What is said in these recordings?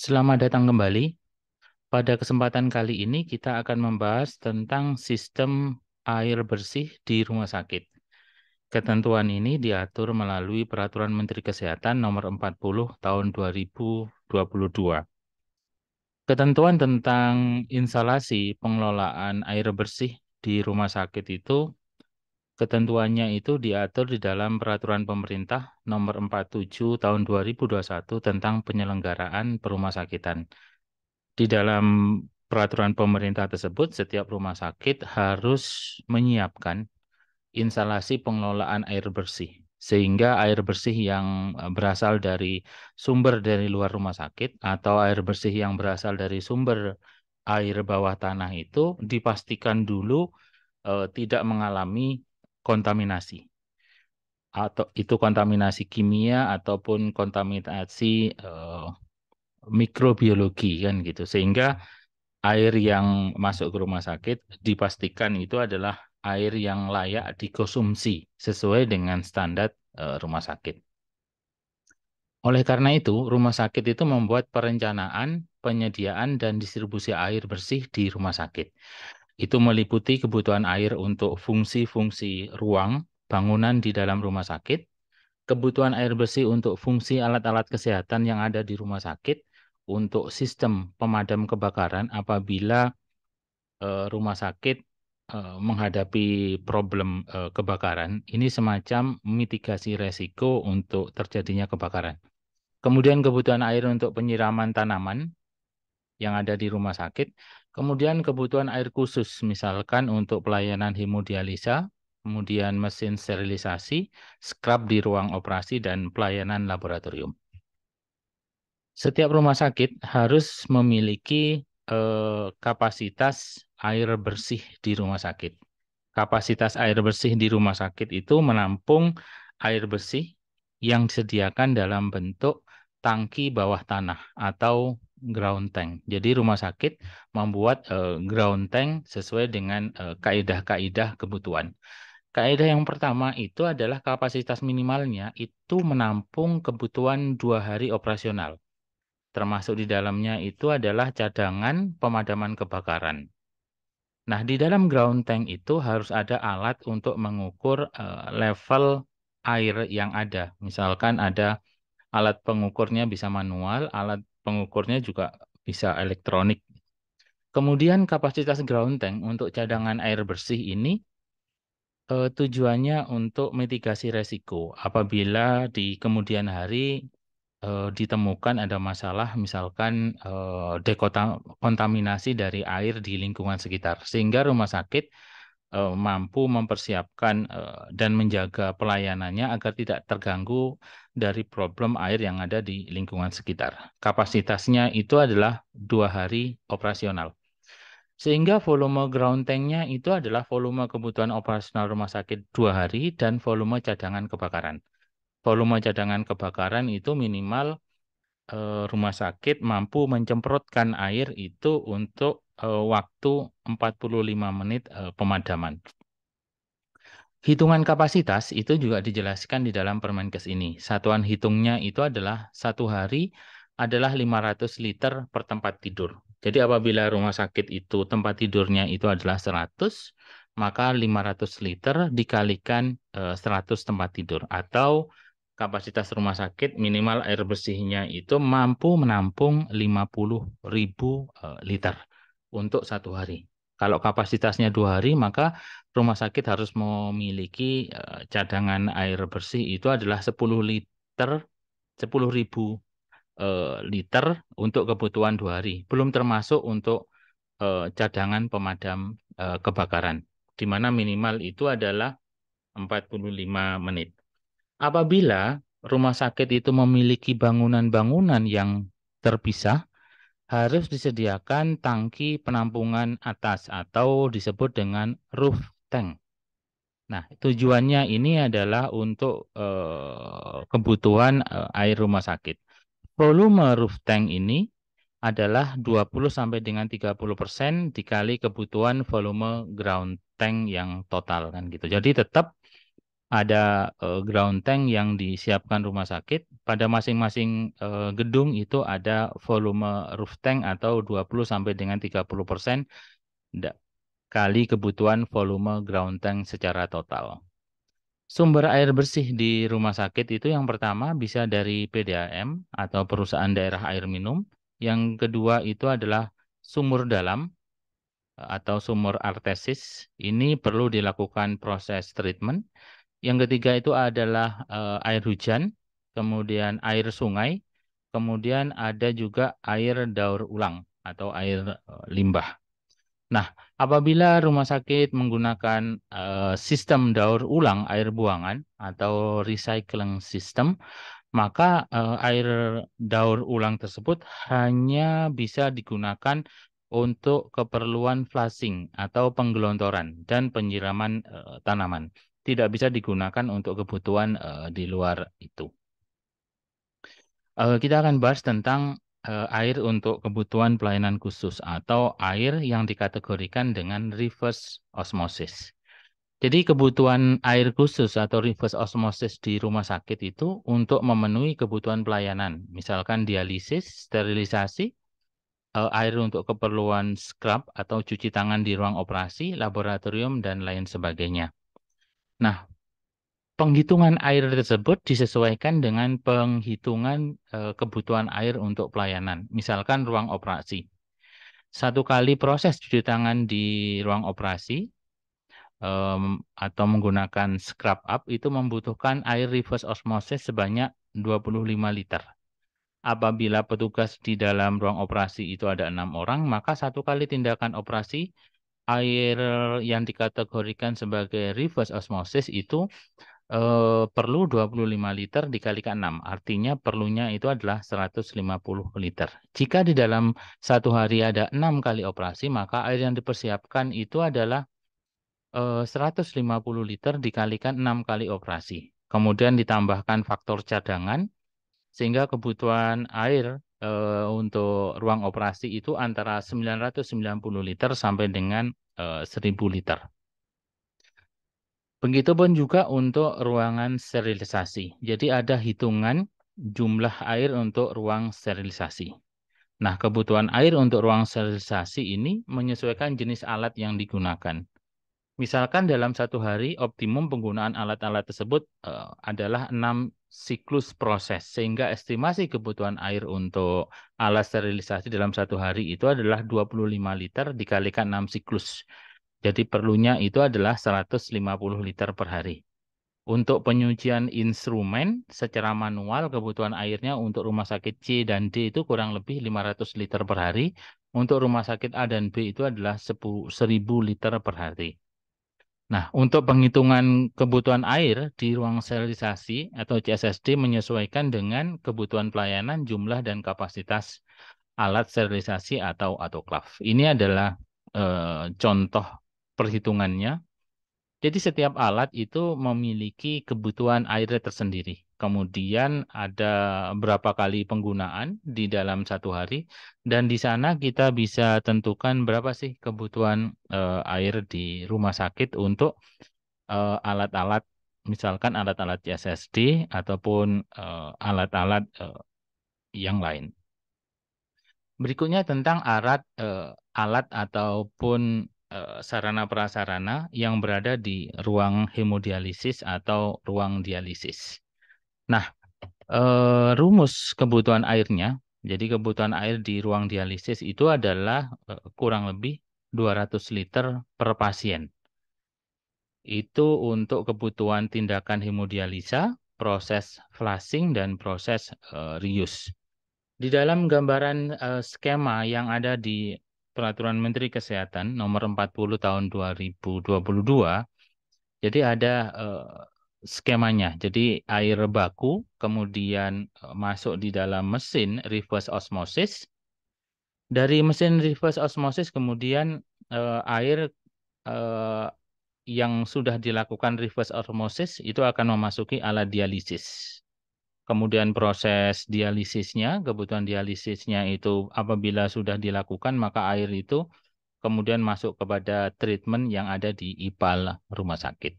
Selamat datang kembali. Pada kesempatan kali ini kita akan membahas tentang sistem air bersih di rumah sakit. Ketentuan ini diatur melalui Peraturan Menteri Kesehatan Nomor 40 Tahun 2022. Ketentuan tentang instalasi pengelolaan air bersih di rumah sakit itu, ketentuannya itu diatur di dalam Peraturan Pemerintah Nomor 47 Tahun 2021 tentang penyelenggaraan perumahsakitan. Di dalam peraturan pemerintah tersebut, setiap rumah sakit harus menyiapkan instalasi pengelolaan air bersih, sehingga air bersih yang berasal dari sumber dari luar rumah sakit atau air bersih yang berasal dari sumber air bawah tanah itu dipastikan dulu tidak mengalami kontaminasi, atau itu kontaminasi kimia ataupun kontaminasi mikrobiologi kan gitu, sehingga air yang masuk ke rumah sakit dipastikan itu adalah air yang layak dikonsumsi sesuai dengan standar rumah sakit. Oleh karena itu, rumah sakit itu membuat perencanaan, penyediaan, dan distribusi air bersih di rumah sakit. Itu meliputi kebutuhan air untuk fungsi-fungsi ruang, bangunan di dalam rumah sakit, kebutuhan air bersih untuk fungsi alat-alat kesehatan yang ada di rumah sakit, untuk sistem pemadam kebakaran apabila rumah sakit menghadapi problem kebakaran, ini semacam mitigasi resiko untuk terjadinya kebakaran. Kemudian kebutuhan air untuk penyiraman tanaman yang ada di rumah sakit, kemudian kebutuhan air khusus, misalkan untuk pelayanan hemodialisa, kemudian mesin sterilisasi, scrub di ruang operasi, dan pelayanan laboratorium. Setiap rumah sakit harus memiliki kapasitas air bersih di rumah sakit. Kapasitas air bersih di rumah sakit itu menampung air bersih yang disediakan dalam bentuk tangki bawah tanah atau ground tank. Jadi rumah sakit membuat ground tank sesuai dengan kaidah-kaidah kebutuhan. Kaidah yang pertama itu adalah kapasitas minimalnya itu menampung kebutuhan 2 hari operasional. Termasuk di dalamnya itu adalah cadangan pemadaman kebakaran. Nah, di dalam ground tank itu harus ada alat untuk mengukur level air yang ada. Misalkan ada alat pengukurnya bisa manual, alat pengukurnya juga bisa elektronik. Kemudian kapasitas ground tank untuk cadangan air bersih ini tujuannya untuk mitigasi resiko apabila di kemudian hari ditemukan ada masalah, misalkan dekontaminasi dari air di lingkungan sekitar, sehingga rumah sakit mampu mempersiapkan dan menjaga pelayanannya agar tidak terganggu dari problem air yang ada di lingkungan sekitar. Kapasitasnya itu adalah 2 hari operasional. Sehingga volume ground tank-nya itu adalah volume kebutuhan operasional rumah sakit 2 hari dan volume cadangan kebakaran. Volume cadangan kebakaran itu minimal rumah sakit mampu mencemprotkan air itu untuk waktu 45 menit pemadaman. Hitungan kapasitas itu juga dijelaskan di dalam Permenkes ini. Satuan hitungnya itu adalah 1 hari adalah 500 liter per tempat tidur. Jadi apabila rumah sakit itu tempat tidurnya itu adalah 100, maka 500 liter dikalikan 100 tempat tidur. Atau kapasitas rumah sakit minimal air bersihnya itu mampu menampung 50.000 liter untuk 1 hari. Kalau kapasitasnya 2 hari, maka rumah sakit harus memiliki cadangan air bersih itu adalah 10 liter, 10.000 liter untuk kebutuhan 2 hari. Belum termasuk untuk cadangan pemadam kebakaran, di mana minimal itu adalah 45 menit. Apabila rumah sakit itu memiliki bangunan-bangunan yang terpisah, harus disediakan tangki penampungan atas atau disebut dengan roof tank. Nah, tujuannya ini adalah untuk kebutuhan air rumah sakit. Volume roof tank ini adalah 20 sampai dengan 30% dikali kebutuhan volume ground tank yang total kan gitu. Jadi tetap ada ground tank yang disiapkan rumah sakit. Pada masing-masing gedung itu ada volume roof tank atau 20 sampai dengan 30% kali kebutuhan volume ground tank secara total. Sumber air bersih di rumah sakit itu yang pertama bisa dari PDAM atau perusahaan daerah air minum. Yang kedua itu adalah sumur dalam atau sumur artesis. Ini perlu dilakukan proses treatment. Yang ketiga itu adalah air hujan, kemudian air sungai, kemudian ada juga air daur ulang atau air limbah. Nah, apabila rumah sakit menggunakan sistem daur ulang air buangan atau recycling system, maka air daur ulang tersebut hanya bisa digunakan untuk keperluan flushing atau penggelontoran dan penyiraman tanaman. Tidak bisa digunakan untuk kebutuhan di luar itu. Kita akan bahas tentang air untuk kebutuhan pelayanan khusus atau air yang dikategorikan dengan reverse osmosis. Jadi kebutuhan air khusus atau reverse osmosis di rumah sakit itu untuk memenuhi kebutuhan pelayanan, misalkan dialisis, sterilisasi, air untuk keperluan scrub atau cuci tangan di ruang operasi, laboratorium, dan lain sebagainya. Nah, penghitungan air tersebut disesuaikan dengan penghitungan kebutuhan air untuk pelayanan, misalkan ruang operasi. Satu kali proses cuci tangan di ruang operasi atau menggunakan scrub up itu membutuhkan air reverse osmosis sebanyak 25 liter. Apabila petugas di dalam ruang operasi itu ada 6 orang, maka satu kali tindakan operasi, air yang dikategorikan sebagai reverse osmosis itu perlu 25 liter dikalikan 6. Artinya perlunya itu adalah 150 liter. Jika di dalam satu hari ada 6 kali operasi, maka air yang dipersiapkan itu adalah 150 liter dikalikan 6 kali operasi. Kemudian ditambahkan faktor cadangan, sehingga kebutuhan air untuk ruang operasi itu antara 990 liter sampai dengan 1000 liter. Begitupun juga untuk ruangan sterilisasi. Jadi ada hitungan jumlah air untuk ruang sterilisasi. Nah, kebutuhan air untuk ruang sterilisasi ini menyesuaikan jenis alat yang digunakan. Misalkan dalam satu hari optimum penggunaan alat-alat tersebut adalah 6 siklus proses, sehingga estimasi kebutuhan air untuk alat sterilisasi dalam satu hari itu adalah 25 liter dikalikan 6 siklus. Jadi perlunya itu adalah 150 liter per hari. Untuk penyucian instrumen secara manual kebutuhan airnya untuk rumah sakit C dan D itu kurang lebih 500 liter per hari. Untuk rumah sakit A dan B itu adalah 1000 liter per hari. Nah, untuk penghitungan kebutuhan air di ruang sterilisasi atau CSSD menyesuaikan dengan kebutuhan pelayanan, jumlah dan kapasitas alat sterilisasi atau autoklav. Ini adalah contoh perhitungannya. Jadi setiap alat itu memiliki kebutuhan air tersendiri. Kemudian ada berapa kali penggunaan di dalam satu hari. Dan di sana kita bisa tentukan berapa sih kebutuhan air di rumah sakit untuk alat-alat, misalkan alat-alat CSSD ataupun alat-alat yang lain. Berikutnya tentang alat ataupun sarana prasarana yang berada di ruang hemodialisis atau ruang dialisis. Nah, rumus kebutuhan airnya, jadi kebutuhan air di ruang dialisis itu adalah kurang lebih 200 liter per pasien. Itu untuk kebutuhan tindakan hemodialisa, proses flushing, dan proses reuse. Di dalam gambaran skema yang ada di Peraturan Menteri Kesehatan Nomor 40 Tahun 2022, jadi ada skemanya. Jadi air baku kemudian masuk di dalam mesin reverse osmosis. Dari mesin reverse osmosis kemudian air eh, yang sudah dilakukan reverse osmosis itu akan memasuki alat dialisis. Kemudian proses dialisisnya, kebutuhan dialisisnya itu apabila sudah dilakukan, maka air itu kemudian masuk kepada treatment yang ada di IPAL rumah sakit.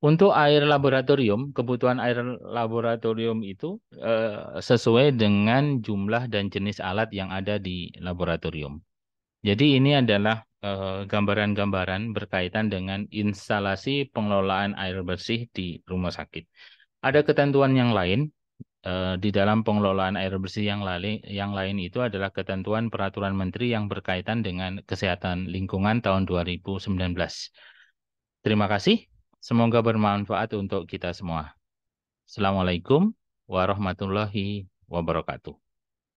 Untuk air laboratorium, kebutuhan air laboratorium itu sesuai dengan jumlah dan jenis alat yang ada di laboratorium. Jadi ini adalah gambaran-gambaran berkaitan dengan instalasi pengelolaan air bersih di rumah sakit. Ada ketentuan yang lain di dalam pengelolaan air bersih yang lain itu adalah ketentuan peraturan menteri yang berkaitan dengan kesehatan lingkungan tahun 2019. Terima kasih. Semoga bermanfaat untuk kita semua. Assalamualaikum warahmatullahi wabarakatuh.